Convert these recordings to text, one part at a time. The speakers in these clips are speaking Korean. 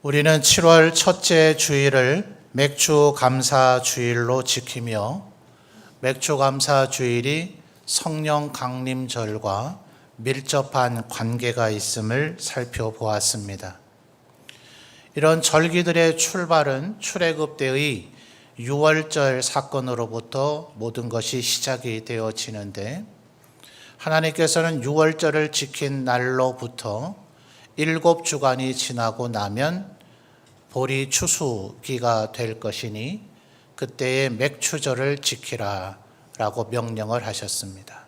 우리는 7월 첫째 주일을 맥주 감사 주일로 지키며 맥주 감사 주일이 성령 강림절과 밀접한 관계가 있음을 살펴보았습니다. 이런 절기들의 출발은 출애굽 때의 유월절 사건으로부터 모든 것이 시작이 되어지는데, 하나님께서는 유월절을 지킨 날로부터 7주간이 지나고 나면 보리 추수기가 될 것이니 그때에 맥추절을 지키라 라고 명령을 하셨습니다.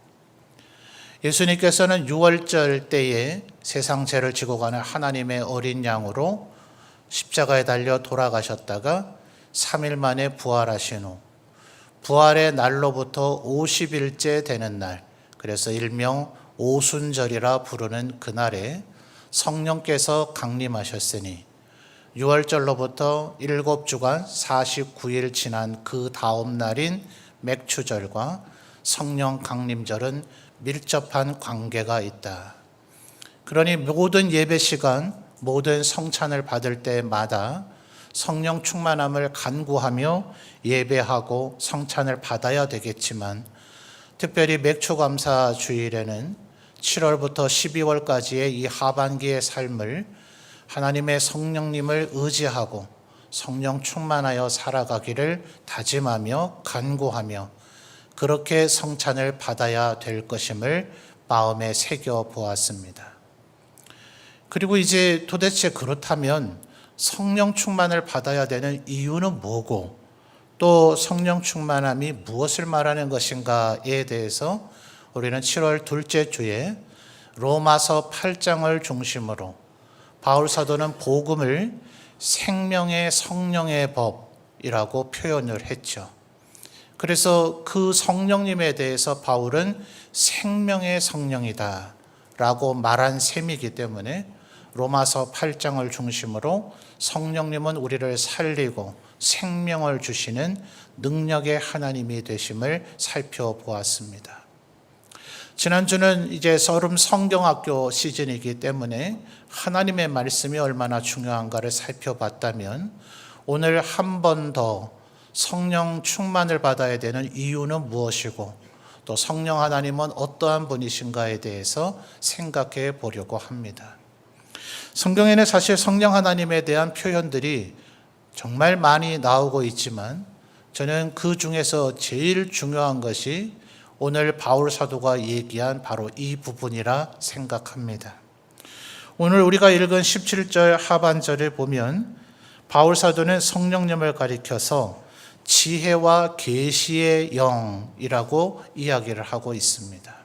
예수님께서는 유월절 때에 세상 죄를 지고 가는 하나님의 어린 양으로 십자가에 달려 돌아가셨다가 3일 만에 부활하신 후 부활의 날로부터 50일째 되는 날, 그래서 일명 오순절이라 부르는 그날에 성령께서 강림하셨으니 유월절로부터 7주간 49일 지난 그 다음 날인 맥추절과 성령 강림절은 밀접한 관계가 있다. 그러니 모든 예배 시간, 모든 성찬을 받을 때마다 성령 충만함을 간구하며 예배하고 성찬을 받아야 되겠지만, 특별히 맥추감사 주일에는 7월부터 12월까지의 이 하반기의 삶을 하나님의 성령님을 의지하고 성령 충만하여 살아가기를 다짐하며 간구하며 그렇게 성찬을 받아야 될 것임을 마음에 새겨 보았습니다. 그리고 이제 도대체 그렇다면 성령 충만을 받아야 되는 이유는 뭐고, 또 성령 충만함이 무엇을 말하는 것인가에 대해서 우리는 7월 둘째 주에 로마서 8장을 중심으로 바울 사도는 복음을 생명의 성령의 법이라고 표현을 했죠. 그래서 그 성령님에 대해서 바울은 생명의 성령이다 라고 말한 셈이기 때문에 로마서 8장을 중심으로 성령님은 우리를 살리고 생명을 주시는 능력의 하나님이 되심을 살펴보았습니다. 지난주는 이제 서름 성경학교 시즌이기 때문에 하나님의 말씀이 얼마나 중요한가를 살펴봤다면, 오늘 한 번 더 성령 충만을 받아야 되는 이유는 무엇이고 또 성령 하나님은 어떠한 분이신가에 대해서 생각해 보려고 합니다. 성경에는 사실 성령 하나님에 대한 표현들이 정말 많이 나오고 있지만, 저는 그 중에서 제일 중요한 것이 오늘 바울 사도가 얘기한 바로 이 부분이라 생각합니다. 오늘 우리가 읽은 17절 하반절을 보면 바울 사도는 성령님을 가리켜서 지혜와 계시의 영이라고 이야기를 하고 있습니다.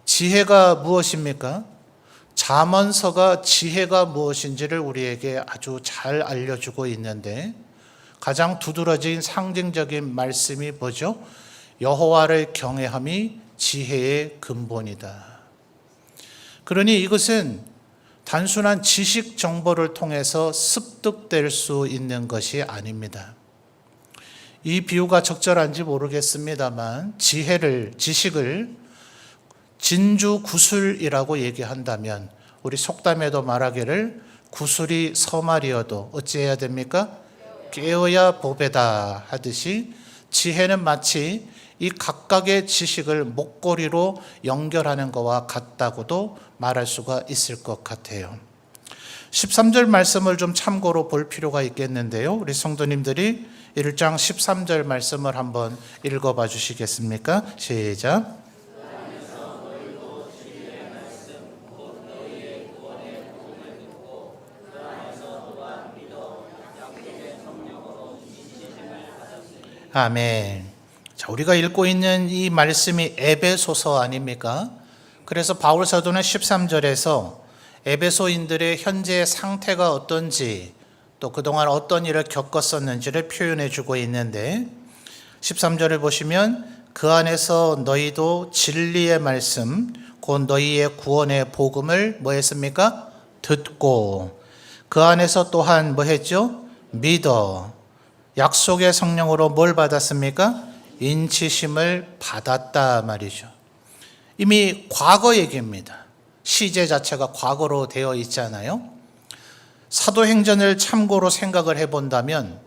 지혜가 무엇입니까? 잠언서가 지혜가 무엇인지를 우리에게 아주 잘 알려주고 있는데, 가장 두드러진 상징적인 말씀이 뭐죠? 여호와를 경외함이 지혜의 근본이다. 그러니 이것은 단순한 지식 정보를 통해서 습득될 수 있는 것이 아닙니다. 이 비유가 적절한지 모르겠습니다만, 지식을 진주구슬이라고 얘기한다면 우리 속담에도 말하기를 구슬이 서말이어도 어찌해야 됩니까? 깨어야 보배다 하듯이 지혜는 마치 이 각각의 지식을 목걸이로 연결하는 것과 같다고도 말할 수가 있을 것 같아요. 13절 말씀을 좀 참고로 볼 필요가 있겠는데요. 우리 성도님들이 1장 13절 말씀을 한번 읽어봐 주시겠습니까? 시작. 아멘. 자, 우리가 읽고 있는 이 말씀이 에베소서 아닙니까? 그래서 바울 사도는 13절에서 에베소인들의 현재 상태가 어떤지, 또 그동안 어떤 일을 겪었었는지를 표현해 주고 있는데, 13절을 보시면 그 안에서 너희도 진리의 말씀, 곧 너희의 구원의 복음을 뭐 했습니까? 듣고, 그 안에서 또한 뭐 했죠? 믿어 약속의 성령으로 뭘 받았습니까? 인치심을 받았다 말이죠. 이미 과거 얘기입니다. 시제 자체가 과거로 되어 있잖아요. 사도행전을 참고로 생각을 해본다면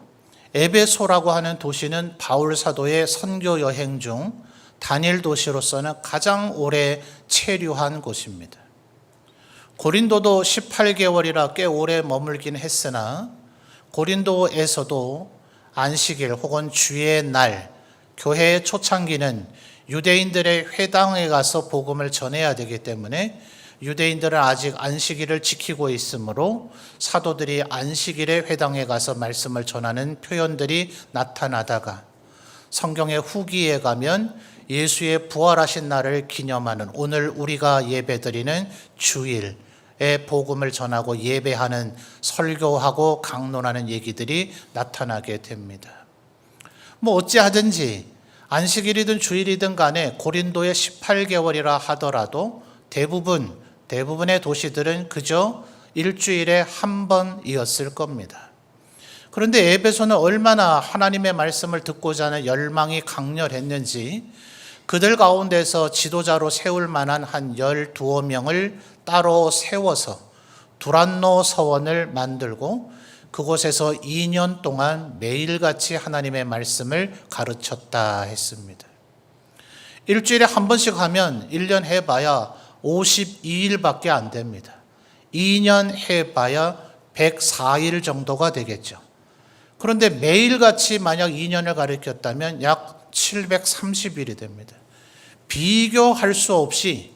에베소라고 하는 도시는 바울 사도의 선교 여행 중 단일 도시로서는 가장 오래 체류한 곳입니다. 고린도도 18개월이라 꽤 오래 머물긴 했으나 고린도에서도 안식일 혹은 주의 날, 교회의 초창기는 유대인들의 회당에 가서 복음을 전해야 되기 때문에 유대인들은 아직 안식일을 지키고 있으므로 사도들이 안식일에 회당에 가서 말씀을 전하는 표현들이 나타나다가 성경의 후기에 가면 예수의 부활하신 날을 기념하는 오늘 우리가 예배드리는 주일에 복음을 전하고 예배하는 설교하고 강론하는 얘기들이 나타나게 됩니다. 뭐 어찌하든지 안식일이든 주일이든 간에 고린도의 18개월이라 하더라도 대부분의 도시들은 그저 일주일에 한 번이었을 겁니다. 그런데 에베소는 얼마나 하나님의 말씀을 듣고자 하는 열망이 강렬했는지 그들 가운데서 지도자로 세울 만한 한 12명을 따로 세워서 두란노 서원을 만들고 그곳에서 2년 동안 매일같이 하나님의 말씀을 가르쳤다 했습니다. 일주일에 한 번씩 하면 1년 해봐야 52일밖에 안 됩니다. 2년 해봐야 104일 정도가 되겠죠. 그런데 매일같이 만약 2년을 가르쳤다면 약 730일이 됩니다. 비교할 수 없이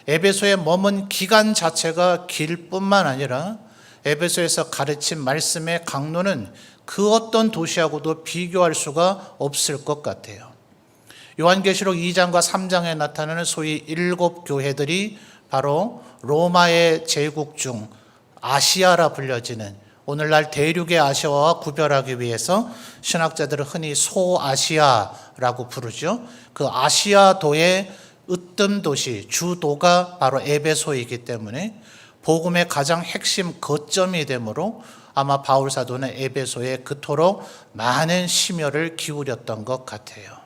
에베소에 머문 기간 자체가 길 뿐만 아니라 에베소에서 가르친 말씀의 강도는 그 어떤 도시하고도 비교할 수가 없을 것 같아요. 요한계시록 2장과 3장에 나타나는 소위 7 교회들이 바로 로마의 제국 중 아시아라 불려지는 오늘날 대륙의 아시아와 구별하기 위해서 신학자들은 흔히 소아시아라고 부르죠. 그 아시아도의 으뜸 도시, 주도가 바로 에베소이기 때문에 복음의 가장 핵심 거점이 되므로 아마 바울 사도는 에베소에 그토록 많은 심혈을 기울였던 것 같아요.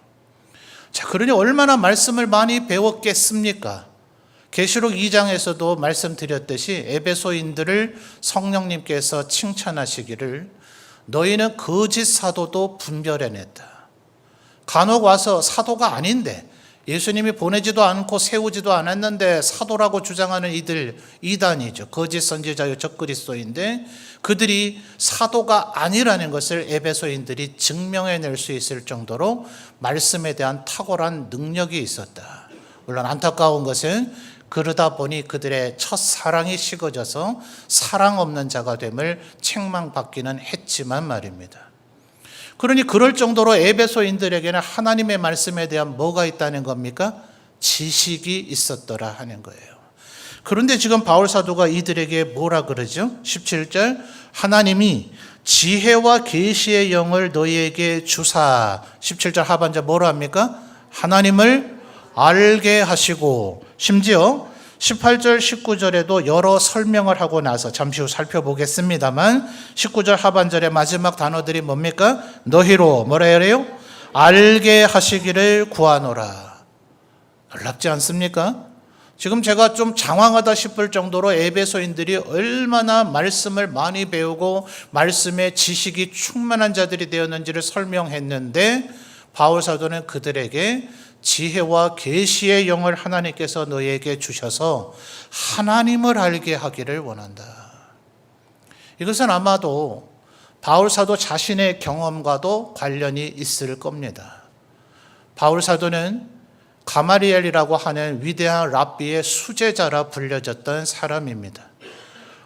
자, 그러니 얼마나 말씀을 많이 배웠겠습니까? 계시록 2장에서도 말씀드렸듯이 에베소인들을 성령님께서 칭찬하시기를 너희는 거짓 사도도 분별해냈다. 간혹 와서 사도가 아닌데 예수님이 보내지도 않고 세우지도 않았는데 사도라고 주장하는 이들 이단이죠. 거짓 선지자요 적그리스도인데 그들이 사도가 아니라는 것을 에베소인들이 증명해낼 수 있을 정도로 말씀에 대한 탁월한 능력이 있었다. 물론 안타까운 것은 그러다 보니 그들의 첫사랑이 식어져서 사랑 없는 자가 됨을 책망받기는 했지만 말입니다. 그러니 그럴 정도로 에베소인들에게는 하나님의 말씀에 대한 뭐가 있다는 겁니까? 지식이 있었더라 하는 거예요. 그런데 지금 바울 사도가 이들에게 뭐라 그러죠? 17절 하나님이 지혜와 계시의 영을 너희에게 주사 17절 하반절 뭐라 합니까? 하나님을 알게 하시고 심지어 18절 19절에도 여러 설명을 하고 나서 잠시 후 살펴보겠습니다만 19절 하반절의 마지막 단어들이 뭡니까? 너희로 뭐라 해요? 알게 하시기를 구하노라. 놀랍지 않습니까? 지금 제가 좀 장황하다 싶을 정도로 에베소인들이 얼마나 말씀을 많이 배우고 말씀의 지식이 충만한 자들이 되었는지를 설명했는데 바울 사도는 그들에게 지혜와 계시의 영을 하나님께서 너희에게 주셔서 하나님을 알게 하기를 원한다. 이것은 아마도 바울 사도 자신의 경험과도 관련이 있을 겁니다. 바울 사도는 가마리엘이라고 하는 위대한 랍비의 수제자라 불려졌던 사람입니다.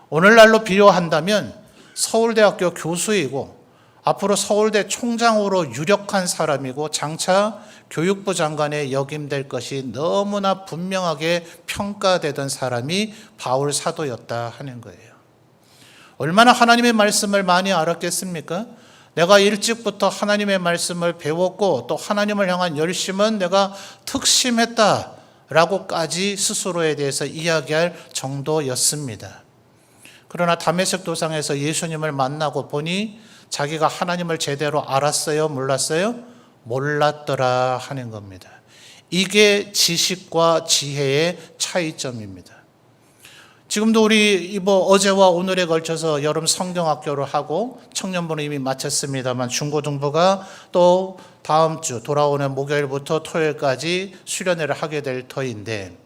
오늘날로 비유한다면 서울대학교 교수이고 앞으로 서울대 총장으로 유력한 사람이고 장차 교육부 장관에 역임될 것이 너무나 분명하게 평가되던 사람이 바울 사도였다 하는 거예요. 얼마나 하나님의 말씀을 많이 알았겠습니까? 내가 일찍부터 하나님의 말씀을 배웠고 또 하나님을 향한 열심은 내가 특심했다라고까지 스스로에 대해서 이야기할 정도였습니다. 그러나 다메섹 도상에서 예수님을 만나고 보니 자기가 하나님을 제대로 알았어요? 몰랐어요? 몰랐더라 하는 겁니다. 이게 지식과 지혜의 차이점입니다. 지금도 우리 어제와 오늘에 걸쳐서 여름 성경학교를 하고 청년부는 이미 마쳤습니다만 중고등부가 또 다음 주 돌아오는 목요일부터 토요일까지 수련회를 하게 될 터인데,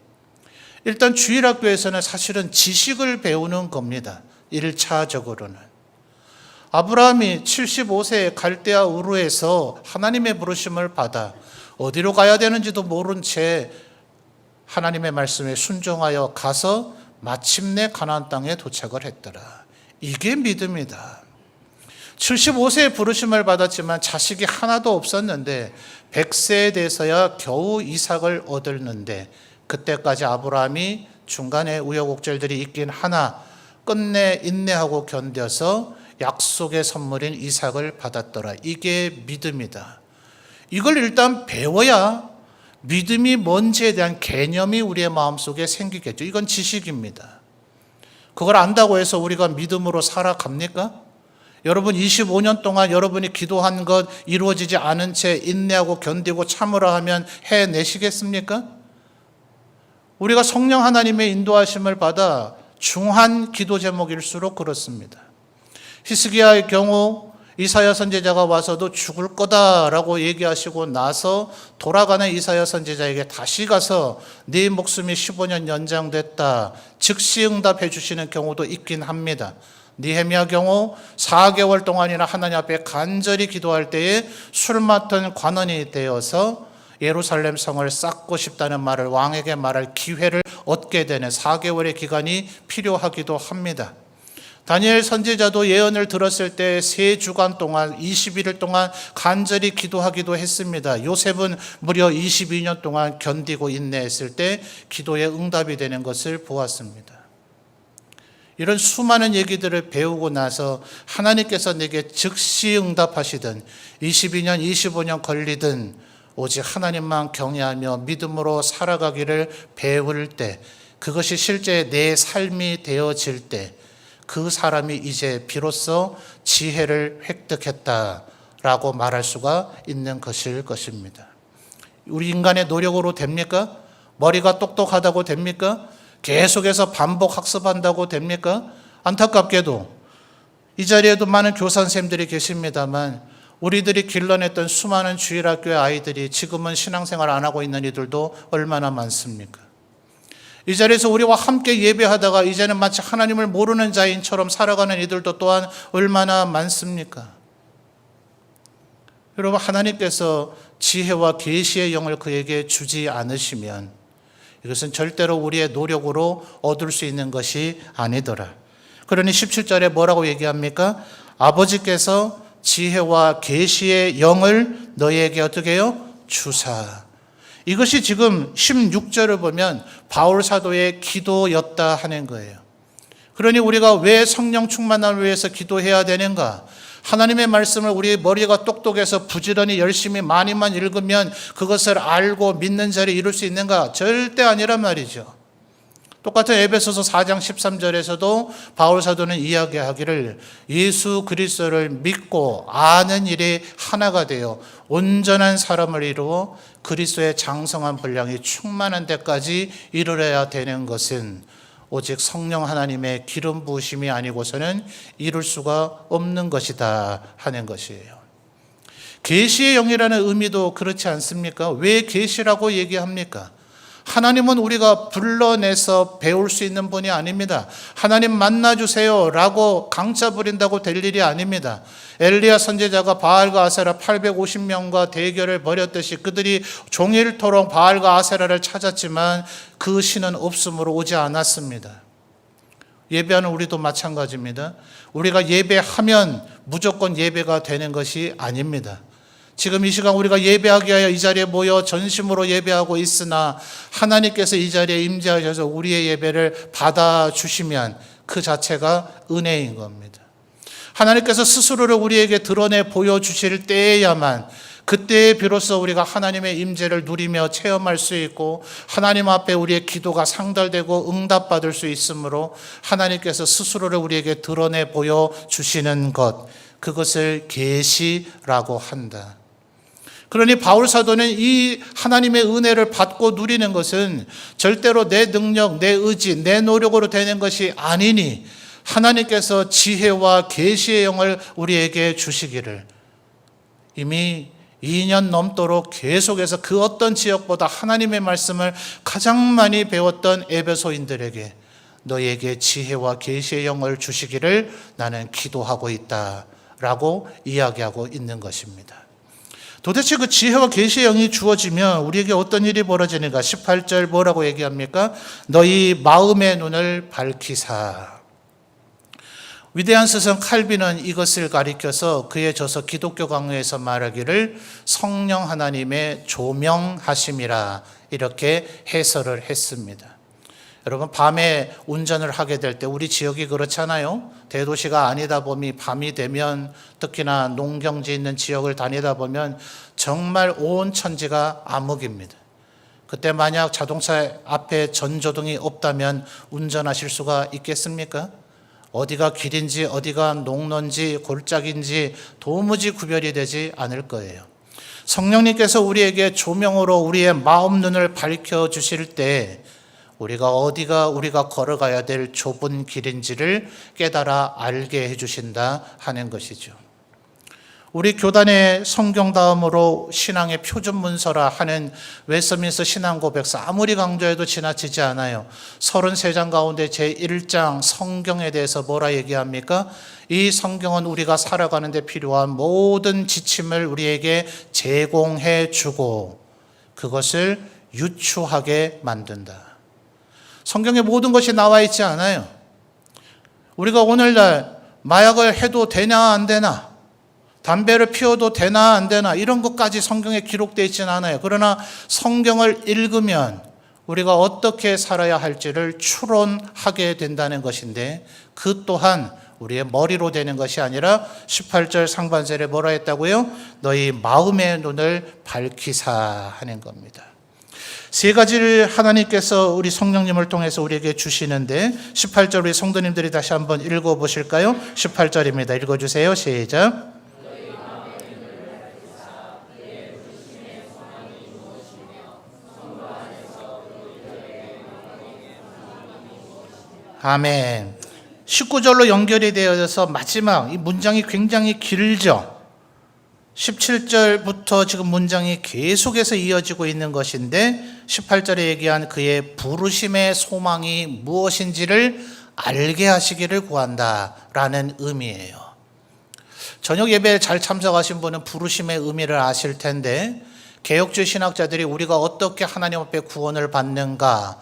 일단 주일학교에서는 사실은 지식을 배우는 겁니다. 1차적으로는. 아브라함이 75세에 갈대아 우르에서 하나님의 부르심을 받아 어디로 가야 되는지도 모른 채 하나님의 말씀에 순종하여 가서 마침내 가나안 땅에 도착을 했더라. 이게 믿음이다. 75세에 부르심을 받았지만 자식이 하나도 없었는데 100세에 돼서야 겨우 이삭을 얻었는데, 그때까지 아브라함이 중간에 우여곡절들이 있긴 하나 끝내 인내하고 견뎌서 약속의 선물인 이삭을 받았더라. 이게 믿음이다. 이걸 일단 배워야 믿음이 뭔지에 대한 개념이 우리의 마음속에 생기겠죠. 이건 지식입니다. 그걸 안다고 해서 우리가 믿음으로 살아갑니까? 여러분 25년 동안 여러분이 기도한 것 이루어지지 않은 채 인내하고 견디고 참으라 하면 해내시겠습니까? 우리가 성령 하나님의 인도하심을 받아 중한 기도 제목일수록 그렇습니다. 히스기야의 경우 이사야 선지자가 와서도 죽을 거다라고 얘기하시고 나서 돌아가는 이사야 선지자에게 다시 가서 네 목숨이 15년 연장됐다 즉시 응답해 주시는 경우도 있긴 합니다. 느헤미야 경우 4개월 동안이나 하나님 앞에 간절히 기도할 때에 술 맡은 관원이 되어서 예루살렘 성을 쌓고 싶다는 말을 왕에게 말할 기회를 얻게 되는 4개월의 기간이 필요하기도 합니다. 다니엘 선지자도 예언을 들었을 때 3주간 동안 21일 동안 간절히 기도하기도 했습니다. 요셉은 무려 22년 동안 견디고 인내했을 때 기도에 응답이 되는 것을 보았습니다. 이런 수많은 얘기들을 배우고 나서 하나님께서 내게 즉시 응답하시든 22년, 25년 걸리든 오직 하나님만 경외하며 믿음으로 살아가기를 배울 때, 그것이 실제 내 삶이 되어질 때 그 사람이 이제 비로소 지혜를 획득했다라고 말할 수가 있는 것일 것입니다. 우리 인간의 노력으로 됩니까? 머리가 똑똑하다고 됩니까? 계속해서 반복 학습한다고 됩니까? 안타깝게도 이 자리에도 많은 교사 선생님들이 계십니다만 우리들이 길러냈던 수많은 주일학교의 아이들이 지금은 신앙생활 안 하고 있는 이들도 얼마나 많습니까? 이 자리에서 우리와 함께 예배하다가 이제는 마치 하나님을 모르는 자인처럼 살아가는 이들도 또한 얼마나 많습니까? 여러분, 하나님께서 지혜와 계시의 영을 그에게 주지 않으시면 이것은 절대로 우리의 노력으로 얻을 수 있는 것이 아니더라. 그러니 17절에 뭐라고 얘기합니까? 아버지께서 지혜와 계시의 영을 너희에게 어떻게 해요? 주사. 이것이 지금 16절을 보면 바울 사도의 기도였다 하는 거예요. 그러니 우리가 왜 성령 충만을 위해서 기도해야 되는가? 하나님의 말씀을 우리 머리가 똑똑해서 부지런히 열심히 많이만 읽으면 그것을 알고 믿는 자리에 이룰 수 있는가? 절대 아니란 말이죠. 똑같은 에베소서 4장 13절에서도 바울 사도는 이야기하기를 예수 그리스도를 믿고 아는 일이 하나가 되어 온전한 사람을 이루어 그리스도의 장성한 분량이 충만한 데까지 이르러야 되는 것은 오직 성령 하나님의 기름 부으심이 아니고서는 이룰 수가 없는 것이다 하는 것이에요. 계시의 영이라는 의미도 그렇지 않습니까? 왜 계시라고 얘기합니까? 하나님은 우리가 불러내서 배울 수 있는 분이 아닙니다. 하나님 만나주세요 라고 강차 부린다고 될 일이 아닙니다. 엘리야 선지자가 바알과 아세라 850명과 대결을 벌였듯이 그들이 종일토록 바알과 아세라를 찾았지만 그 신은 없음으로 오지 않았습니다. 예배하는 우리도 마찬가지입니다. 우리가 예배하면 무조건 예배가 되는 것이 아닙니다. 지금 이 시간 우리가 예배하기 위하여 이 자리에 모여 전심으로 예배하고 있으나 하나님께서 이 자리에 임재하셔서 우리의 예배를 받아주시면 그 자체가 은혜인 겁니다. 하나님께서 스스로를 우리에게 드러내 보여주실 때에야만 그때에 비로소 우리가 하나님의 임재를 누리며 체험할 수 있고 하나님 앞에 우리의 기도가 상달되고 응답받을 수 있으므로 하나님께서 스스로를 우리에게 드러내 보여주시는 것, 그것을 계시라고 한다. 그러니 바울 사도는 이 하나님의 은혜를 받고 누리는 것은 절대로 내 능력, 내 의지, 내 노력으로 되는 것이 아니니 하나님께서 지혜와 계시의 영을 우리에게 주시기를, 이미 2년 넘도록 계속해서 그 어떤 지역보다 하나님의 말씀을 가장 많이 배웠던 에베소인들에게 너희에게 지혜와 계시의 영을 주시기를 나는 기도하고 있다라고 이야기하고 있는 것입니다. 도대체 그 지혜와 계시의 영이 주어지면 우리에게 어떤 일이 벌어지는가? 18절 뭐라고 얘기합니까? 너희 마음의 눈을 밝히사. 위대한 스승 칼빈은 이것을 가리켜서 그의 저서 기독교 강요에서 말하기를 성령 하나님의 조명하심이라 이렇게 해설을 했습니다. 여러분, 밤에 운전을 하게 될 때 우리 지역이 그렇잖아요. 대도시가 아니다 보니 밤이 되면, 특히나 농경지 있는 지역을 다니다 보면 정말 온 천지가 암흑입니다. 그때 만약 자동차 앞에 전조등이 없다면 운전하실 수가 있겠습니까? 어디가 길인지 어디가 농로인지 골짜기인지 도무지 구별이 되지 않을 거예요. 성령님께서 우리에게 조명으로 우리의 마음 눈을 밝혀주실 때 우리가 우리가 걸어가야 될 좁은 길인지를 깨달아 알게 해주신다 하는 것이죠. 우리 교단의 성경 다음으로 신앙의 표준 문서라 하는 웨스트민스터 신앙 고백서, 아무리 강조해도 지나치지 않아요. 33장 가운데 제1장 성경에 대해서 뭐라 얘기합니까? 이 성경은 우리가 살아가는 데 필요한 모든 지침을 우리에게 제공해 주고 그것을 유추하게 만든다. 성경에 모든 것이 나와 있지 않아요. 우리가 오늘날 마약을 해도 되냐 안 되나, 담배를 피워도 되나 안 되나, 이런 것까지 성경에 기록되어 있지는 않아요. 그러나 성경을 읽으면 우리가 어떻게 살아야 할지를 추론하게 된다는 것인데, 그 또한 우리의 머리로 되는 것이 아니라 18절 상반절에 뭐라 했다고요? 너희 마음의 눈을 밝히사 하는 겁니다. 세 가지를 하나님께서 우리 성령님을 통해서 우리에게 주시는데, 18절 우리 성도님들이 다시 한번 읽어보실까요? 18절입니다. 읽어주세요. 시작. 아멘. 19절로 연결이 되어서 마지막 이 문장이 굉장히 길죠. 17절부터 지금 문장이 계속해서 이어지고 있는 것인데, 18절에 얘기한 그의 부르심의 소망이 무엇인지를 알게 하시기를 구한다라는 의미예요. 저녁 예배에 잘 참석하신 분은 부르심의 의미를 아실 텐데, 개혁주의 신학자들이 우리가 어떻게 하나님 앞에 구원을 받는가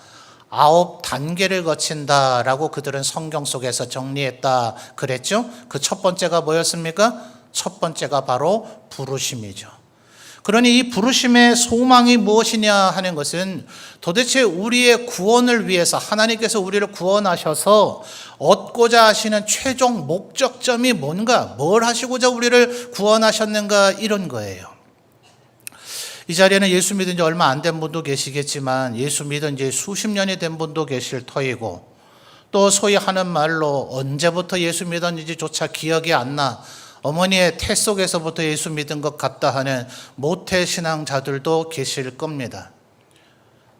9단계를 거친다라고 그들은 성경 속에서 정리했다 그랬죠. 그 첫 번째가 뭐였습니까? 첫 번째가 바로 부르심이죠. 그러니 이 부르심의 소망이 무엇이냐 하는 것은 도대체 우리의 구원을 위해서 하나님께서 우리를 구원하셔서 얻고자 하시는 최종 목적점이 뭔가, 뭘 하시고자 우리를 구원하셨는가, 이런 거예요. 이 자리에는 예수 믿은 지 얼마 안 된 분도 계시겠지만 예수 믿은 지 수십 년이 된 분도 계실 터이고, 또 소위 하는 말로 언제부터 예수 믿었는지조차 기억이 안 나, 어머니의 태 속에서부터 예수 믿은 것 같다 하는 모태신앙자들도 계실 겁니다.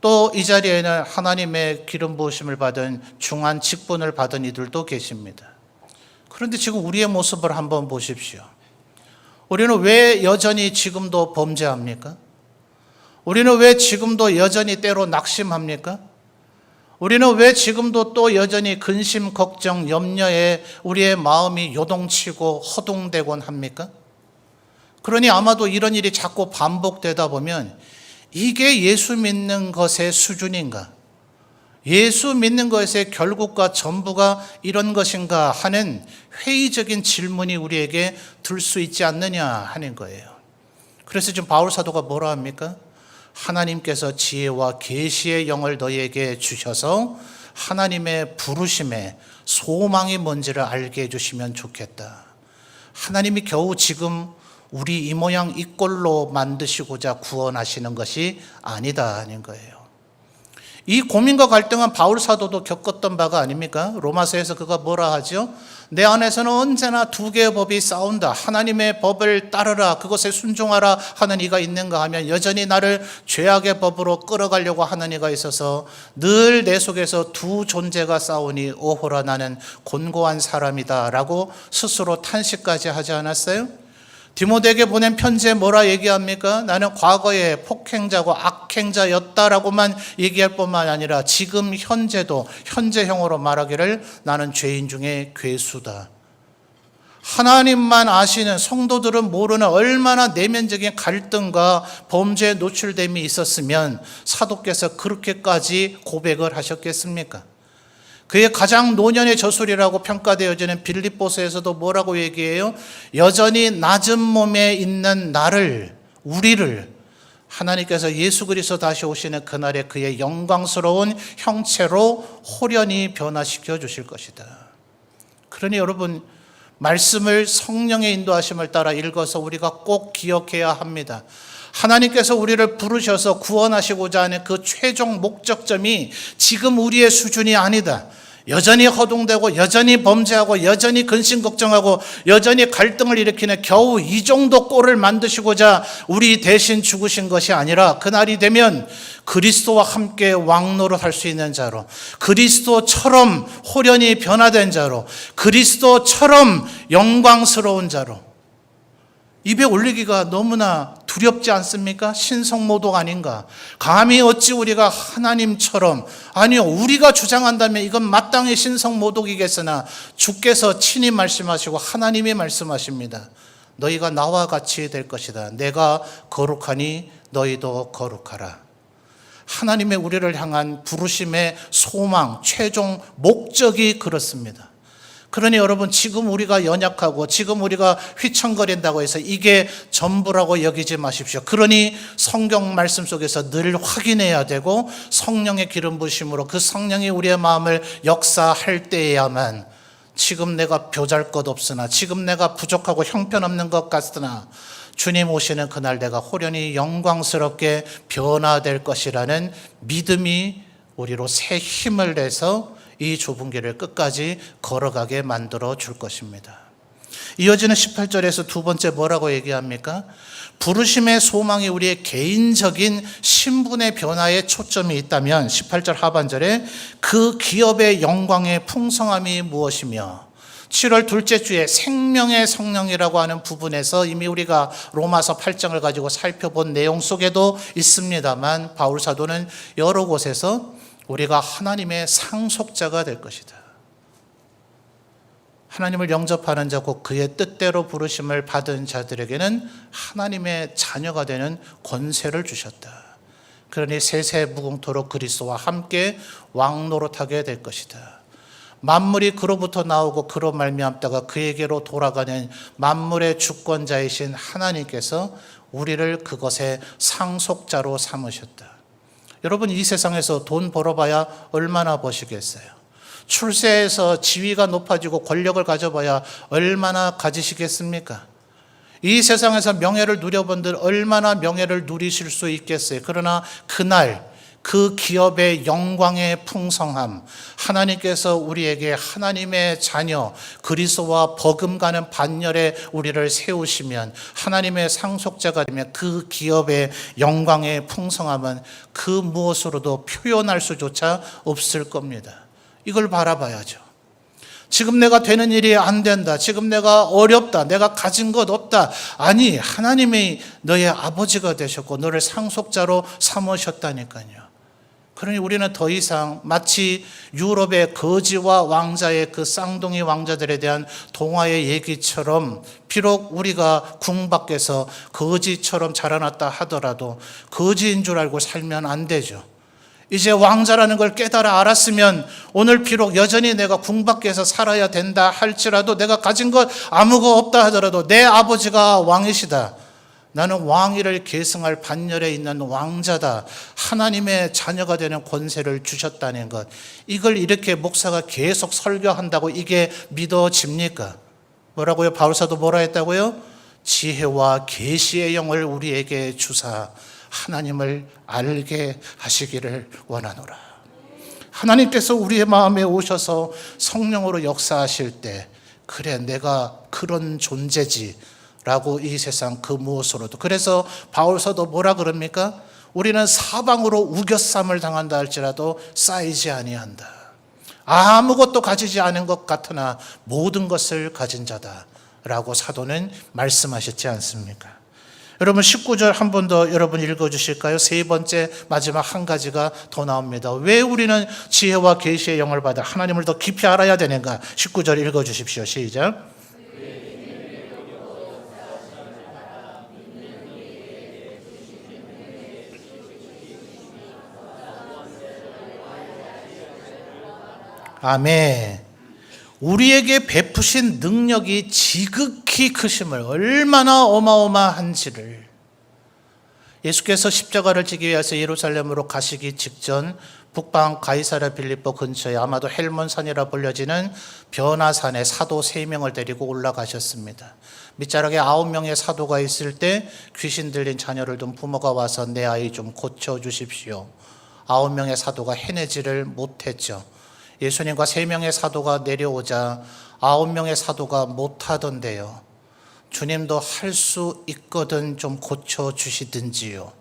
또 이 자리에는 하나님의 기름 부으심을 받은 중한 직분을 받은 이들도 계십니다. 그런데 지금 우리의 모습을 한번 보십시오. 우리는 왜 여전히 지금도 범죄합니까? 우리는 왜 지금도 여전히 때로 낙심합니까? 우리는 왜 지금도 또 여전히 근심, 걱정, 염려에 우리의 마음이 요동치고 허둥대곤 합니까? 그러니 아마도 이런 일이 자꾸 반복되다 보면 이게 예수 믿는 것의 수준인가? 예수 믿는 것의 결국과 전부가 이런 것인가 하는 회의적인 질문이 우리에게 들 수 있지 않느냐 하는 거예요. 그래서 지금 바울 사도가 뭐라 합니까? 하나님께서 지혜와 계시의 영을 너희에게 주셔서 하나님의 부르심의 소망이 뭔지를 알게 해주시면 좋겠다. 하나님이 겨우 지금 우리 이 모양 이 꼴로 만드시고자 구원하시는 것이 아니다 하는 거예요. 이 고민과 갈등은 바울 사도도 겪었던 바가 아닙니까? 로마서에서 그가 뭐라 하죠? 내 안에서는 언제나 두 개의 법이 싸운다. 하나님의 법을 따르라, 그것에 순종하라 하는 이가 있는가 하면 여전히 나를 죄악의 법으로 끌어가려고 하는 이가 있어서 늘 내 속에서 두 존재가 싸우니 오호라 나는 곤고한 사람이다 라고 스스로 탄식까지 하지 않았어요? 디모데에게 보낸 편지에 뭐라 얘기합니까? 나는 과거에 폭행자고 악행자였다라고만 얘기할 뿐만 아니라 지금 현재도 현재형으로 말하기를 나는 죄인 중에 괴수다. 하나님만 아시는, 성도들은 모르는 얼마나 내면적인 갈등과 범죄에 노출됨이 있었으면 사도께서 그렇게까지 고백을 하셨겠습니까? 그의 가장 노년의 저술이라고 평가되어지는 빌립보서에서도 뭐라고 얘기해요? 여전히 낮은 몸에 있는 나를, 우리를 하나님께서 예수 그리스도 다시 오시는 그날에 그의 영광스러운 형체로 호련히 변화시켜 주실 것이다. 그러니 여러분, 말씀을 성령의 인도하심을 따라 읽어서 우리가 꼭 기억해야 합니다. 하나님께서 우리를 부르셔서 구원하시고자 하는 그 최종 목적점이 지금 우리의 수준이 아니다. 여전히 허둥대고 여전히 범죄하고 여전히 근심 걱정하고 여전히 갈등을 일으키는 겨우 이 정도 꼴을 만드시고자 우리 대신 죽으신 것이 아니라 그날이 되면 그리스도와 함께 왕노릇할 수 있는 자로, 그리스도처럼 호련히 변화된 자로, 그리스도처럼 영광스러운 자로 입에 올리기가 너무나 두렵지 않습니까? 신성모독 아닌가? 감히 어찌 우리가 하나님처럼, 아니요, 우리가 주장한다면 이건 마땅히 신성모독이겠으나 주께서 친히 말씀하시고 하나님이 말씀하십니다. 너희가 나와 같이 될 것이다. 내가 거룩하니 너희도 거룩하라. 하나님의 우리를 향한 부르심의 소망, 최종 목적이 그렇습니다. 그러니 여러분, 지금 우리가 연약하고 지금 우리가 휘청거린다고 해서 이게 전부라고 여기지 마십시오. 그러니 성경 말씀 속에서 늘 확인해야 되고 성령의 기름 부으심으로 그 성령이 우리의 마음을 역사할 때에야만 지금 내가 벼잘것없으나, 지금 내가 부족하고 형편없는 것 같으나 주님 오시는 그날 내가 호련히 영광스럽게 변화될 것이라는 믿음이 우리로 새 힘을 내서 이 좁은 길을 끝까지 걸어가게 만들어 줄 것입니다. 이어지는 18절에서 두 번째 뭐라고 얘기합니까? 부르심의 소망이 우리의 개인적인 신분의 변화에 초점이 있다면 18절 하반절에 그 기업의 영광의 풍성함이 무엇이며, 7월 둘째 주에 생명의 성령이라고 하는 부분에서 이미 우리가 로마서 8장을 가지고 살펴본 내용 속에도 있습니다만 바울 사도는 여러 곳에서 우리가 하나님의 상속자가 될 것이다. 하나님을 영접하는 자고 그의 뜻대로 부르심을 받은 자들에게는 하나님의 자녀가 되는 권세를 주셨다. 그러니 세세 무궁토록 그리스도와 함께 왕노릇하게 될 것이다. 만물이 그로부터 나오고 그로 말미암다가 그에게로 돌아가는 만물의 주권자이신 하나님께서 우리를 그것의 상속자로 삼으셨다. 여러분, 이 세상에서 돈 벌어봐야 얼마나 버시겠어요? 출세해서 지위가 높아지고 권력을 가져봐야 얼마나 가지시겠습니까? 이 세상에서 명예를 누려본들 얼마나 명예를 누리실 수 있겠어요? 그러나 그날 그 기업의 영광의 풍성함, 하나님께서 우리에게 하나님의 자녀, 그리스도와 버금가는 반열에 우리를 세우시면 하나님의 상속자가 되면 그 기업의 영광의 풍성함은 그 무엇으로도 표현할 수조차 없을 겁니다. 이걸 바라봐야죠. 지금 내가 되는 일이 안 된다, 지금 내가 어렵다, 내가 가진 것 없다. 아니, 하나님이 너의 아버지가 되셨고 너를 상속자로 삼으셨다니까요. 그러니 우리는 더 이상 마치 유럽의 거지와 왕자의 그 쌍둥이 왕자들에 대한 동화의 얘기처럼, 비록 우리가 궁 밖에서 거지처럼 자라났다 하더라도 거지인 줄 알고 살면 안 되죠. 이제 왕자라는 걸 깨달아 알았으면 오늘 비록 여전히 내가 궁 밖에서 살아야 된다 할지라도, 내가 가진 것 아무것도 없다 하더라도 내 아버지가 왕이시다, 나는 왕위를 계승할 반열에 있는 왕자다, 하나님의 자녀가 되는 권세를 주셨다는 것, 이걸 이렇게 목사가 계속 설교한다고 이게 믿어집니까? 뭐라고요? 바울사도 뭐라 했다고요? 지혜와 계시의 영을 우리에게 주사 하나님을 알게 하시기를 원하노라. 하나님께서 우리의 마음에 오셔서 성령으로 역사하실 때, 그래 내가 그런 존재지 라고 이 세상 그 무엇으로도. 그래서 바울서도 뭐라 그럽니까? 우리는 사방으로 우겨쌈을 당한다 할지라도 쌓이지 아니한다. 아무것도 가지지 않은 것 같으나 모든 것을 가진 자다 라고 사도는 말씀하셨지 않습니까? 여러분 19절 한 번 더 여러분 읽어주실까요? 세 번째 마지막 한 가지가 더 나옵니다. 왜 우리는 지혜와 계시의 영을 받아 하나님을 더 깊이 알아야 되는가? 19절 읽어주십시오. 시작. 아멘. 우리에게 베푸신 능력이 지극히 크심을, 얼마나 어마어마한지를, 예수께서 십자가를 지기 위해서 예루살렘으로 가시기 직전 북방 가이사랴 빌립보 근처에 아마도 헬몬산이라 불려지는 변화산에 사도 3명을 데리고 올라가셨습니다. 밑자락에 9명의 사도가 있을 때 귀신 들린 자녀를 둔 부모가 와서 내 아이 좀 고쳐주십시오. 9명의 사도가 해내지를 못했죠. 예수님과 3명의 사도가 내려오자 9명의 사도가 못하던데요. 주님도 할 수 있거든 좀 고쳐주시든지요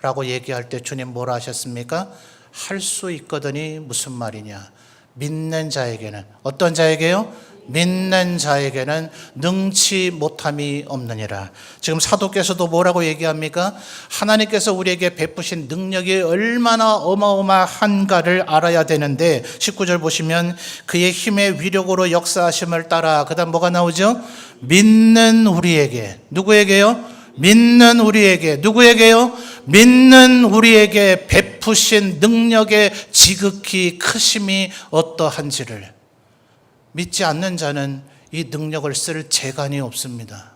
라고 얘기할 때 주님 뭐라 하셨습니까? 할 수 있거든이 무슨 말이냐? 믿는 자에게는, 어떤 자에게요? 믿는 자에게는 능치 못함이 없느니라. 지금 사도께서도 뭐라고 얘기합니까? 하나님께서 우리에게 베푸신 능력이 얼마나 어마어마한가를 알아야 되는데 19절 보시면 그의 힘의 위력으로 역사하심을 따라, 그 다음 뭐가 나오죠? 믿는 우리에게, 누구에게요? 믿는 우리에게, 누구에게요? 믿는 우리에게 베푸신 능력의 지극히 크심이 어떠한지를. 믿지 않는 자는 이 능력을 쓸 재간이 없습니다.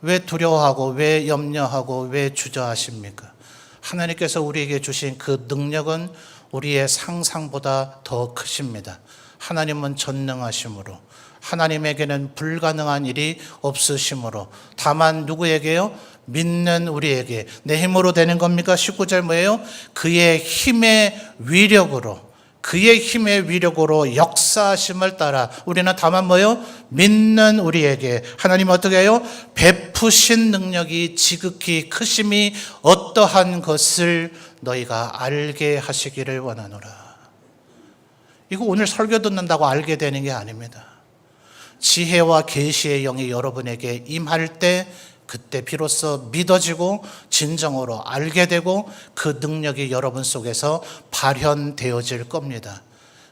왜 두려워하고 왜 염려하고 왜 주저하십니까? 하나님께서 우리에게 주신 그 능력은 우리의 상상보다 더 크십니다. 하나님은 전능하심으로, 하나님에게는 불가능한 일이 없으심으로, 다만 누구에게요? 믿는 우리에게. 내 힘으로 되는 겁니까? 19절 뭐예요? 그의 힘의 위력으로, 그의 힘의 위력으로 역사하심을 따라 우리는 다만 뭐요? 믿는 우리에게 하나님 어떻게 해요? 베푸신 능력이 지극히 크심이 어떠한 것을 너희가 알게 하시기를 원하노라. 이거 오늘 설교 듣는다고 알게 되는 게 아닙니다. 지혜와 계시의 영이 여러분에게 임할 때 그때 비로소 믿어지고 진정으로 알게 되고 그 능력이 여러분 속에서 발현되어질 겁니다.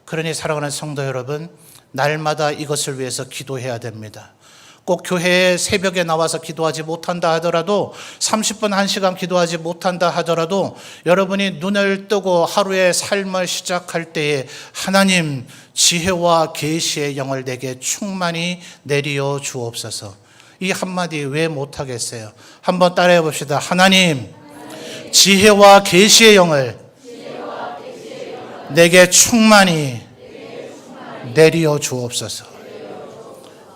그러니 사랑하는 성도 여러분, 날마다 이것을 위해서 기도해야 됩니다. 꼭 교회에 새벽에 나와서 기도하지 못한다 하더라도 30분 1시간 기도하지 못한다 하더라도 여러분이 눈을 뜨고 하루의 삶을 시작할 때에 하나님 지혜와 계시의 영을 내게 충만히 내려 주옵소서. 이 한마디 왜 못하겠어요? 한번 따라해 봅시다. 하나님 지혜와 계시의 영을 내게 충만히 내려 주옵소서.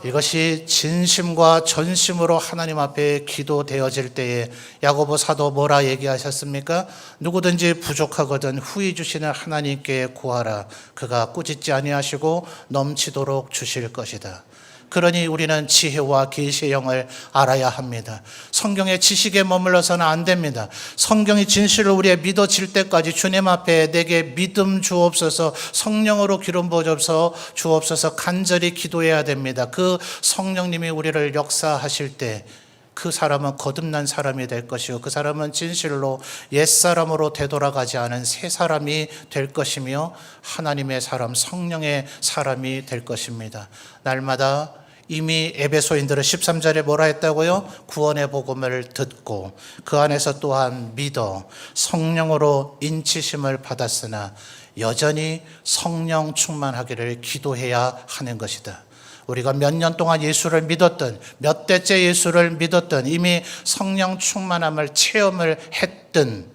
이것이 진심과 전심으로 하나님 앞에 기도되어질 때에 야고보 사도 뭐라 얘기하셨습니까? 누구든지 부족하거든 후히 주시는 하나님께 구하라. 그가 꾸짖지 아니하시고 넘치도록 주실 것이다. 그러니 우리는 지혜와 계시의 영을 알아야 합니다. 성경의 지식에 머물러서는 안 됩니다. 성경이 진실을 우리의 믿어질 때까지 주님 앞에 내게 믿음 주옵소서, 성령으로 기름 부어줘서 주옵소서 간절히 기도해야 됩니다. 그 성령님이 우리를 역사하실 때 그 사람은 거듭난 사람이 될 것이고 그 사람은 진실로 옛사람으로 되돌아가지 않은 새 사람이 될 것이며 하나님의 사람, 성령의 사람이 될 것입니다. 날마다 이미 에베소인들은 13절에 뭐라 했다고요? 구원의 복음을 듣고 그 안에서 또한 믿어 성령으로 인치심을 받았으나 여전히 성령 충만하기를 기도해야 하는 것이다. 우리가 몇 년 동안 예수를 믿었던, 몇 대째 예수를 믿었던, 이미 성령 충만함을 체험을 했던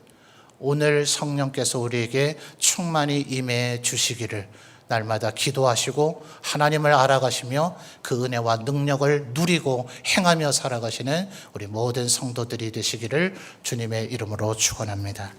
오늘 성령께서 우리에게 충만히 임해 주시기를 날마다 기도하시고 하나님을 알아가시며 그 은혜와 능력을 누리고 행하며 살아가시는 우리 모든 성도들이 되시기를 주님의 이름으로 축원합니다.